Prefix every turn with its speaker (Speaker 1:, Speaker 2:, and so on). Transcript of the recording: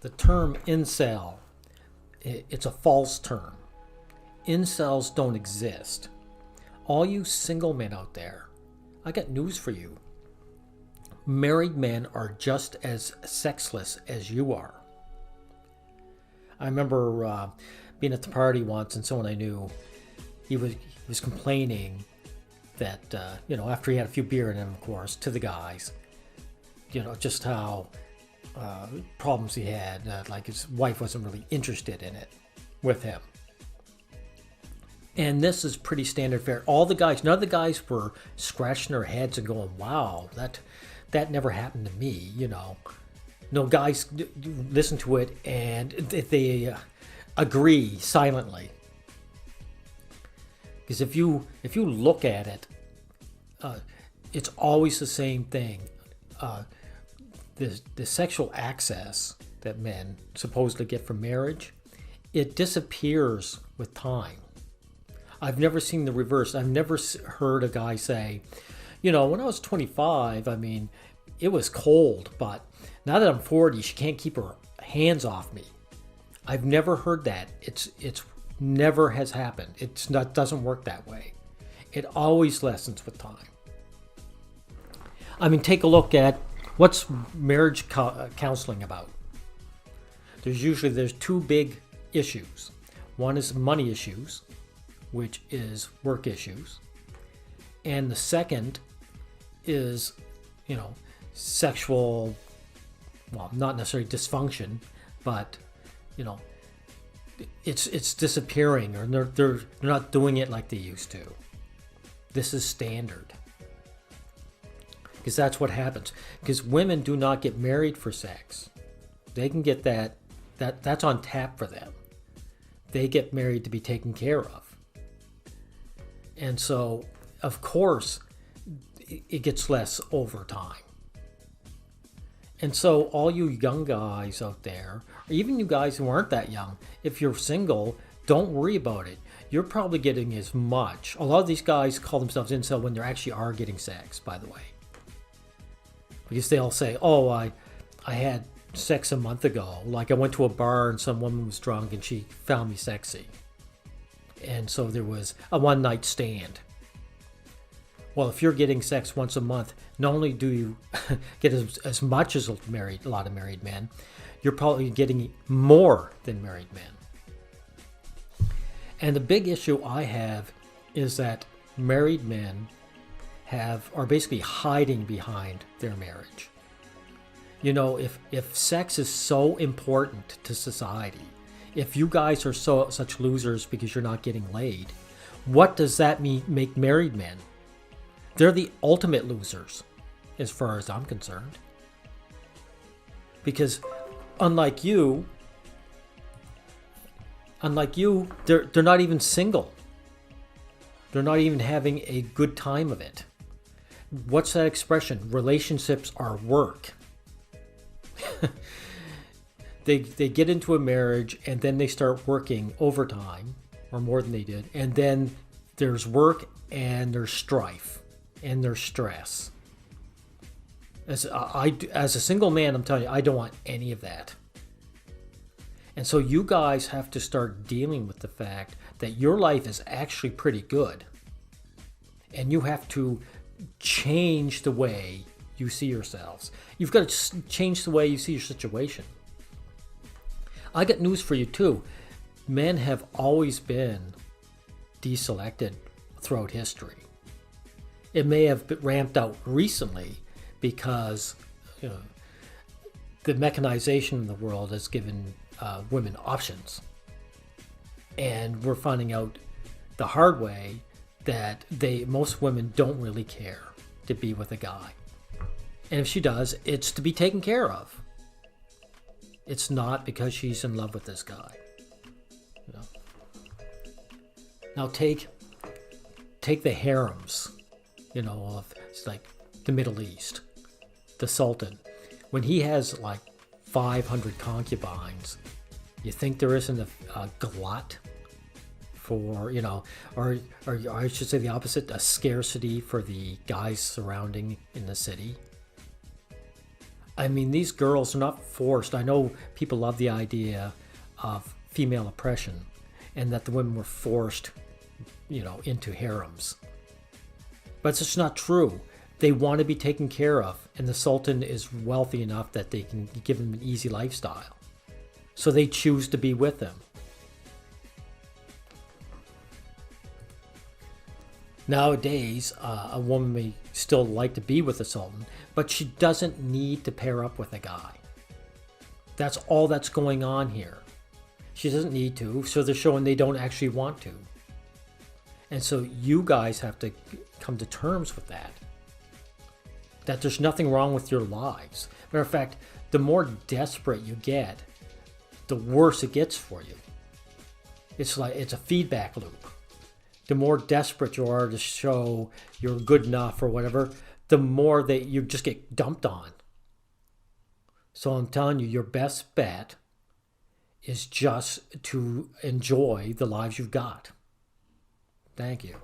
Speaker 1: The term incel, it's a false term. Incels don't exist. All you single men out there, I got news for you. Married men are just as sexless as you are. I remember being at the party once, and someone I knew, he was complaining that after he had a few beer in him, of course, to the guys, just how problems he had, like his wife wasn't really interested in it with him. And this is pretty standard fare. All the guys, none of the guys were scratching their heads and going, "Wow, that never happened to me." No, guys listen to it and they agree silently. Because if you look at it, it's always the same thing. The sexual access that men supposedly get from marriage, it disappears with time. I've never seen the reverse. I've never heard a guy say, when I was 25, it was cold, but now that I'm 40, she can't keep her hands off me. I've never heard that. It's never has happened. Doesn't work that way. It always lessens with time. Take a look at what's marriage counseling about. There's two big issues. One is money issues, which is work issues. And the second is, sexual, well, not necessarily dysfunction, but, it's disappearing, or they're not doing it like they used to. This is standard. Because that's what happens. Because women do not get married for sex. They can get that's on tap for them. They get married to be taken care of. And so, of course, it gets less over time. And so all you young guys out there, or even you guys who aren't that young, if you're single, don't worry about it. You're probably getting as much. A lot of these guys call themselves incel when they actually are getting sex, by the way. Because they all say, "Oh, I had sex a month ago. Like I went to a bar and some woman was drunk and she found me sexy. And so there was a one-night stand." Well, if you're getting sex once a month, not only do you get as much as a lot of married men, you're probably getting more than married men. And the big issue I have is that married men are basically hiding behind their marriage. If sex is so important to society, if you guys are such losers because you're not getting laid, what does that make married men? They're the ultimate losers, as far as I'm concerned. Because unlike you, they're not even single. They're not even having a good time of it. What's that expression? Relationships are work. They get into a marriage and then they start working overtime, or more than they did, and then there's work and there's strife and there's stress. As a single man, I'm telling you, I don't want any of that. And so you guys have to start dealing with the fact that your life is actually pretty good, and you have to change the way you see yourselves. You've got to change the way you see your situation. I got news for you too. Men have always been deselected throughout history. It may have been ramped out recently because the mechanization in the world has given women options. And we're finding out the hard way that most women don't really care to be with a guy. And if she does, it's to be taken care of. It's not because she's in love with this guy. Now take the harems, of like the Middle East, the Sultan. When he has like 500 concubines, you think there isn't a glut for, or I should say the opposite, a scarcity for the guys surrounding in the city? I mean, these girls are not forced. I know people love the idea of female oppression and that the women were forced, into harems. But it's just not true. They want to be taken care of, and the Sultan is wealthy enough that they can give them an easy lifestyle. So they choose to be with him. Nowadays, a woman may still like to be with the Sultan, but she doesn't need to pair up with a guy. That's all that's going on here. She doesn't need to, so they're showing they don't actually want to. And so you guys have to come to terms with that. That there's nothing wrong with your lives. Matter of fact, the more desperate you get, the worse it gets for you. It's a feedback loop. The more desperate you are to show you're good enough or whatever, the more that you just get dumped on. So I'm telling you, your best bet is just to enjoy the lives you've got. Thank you.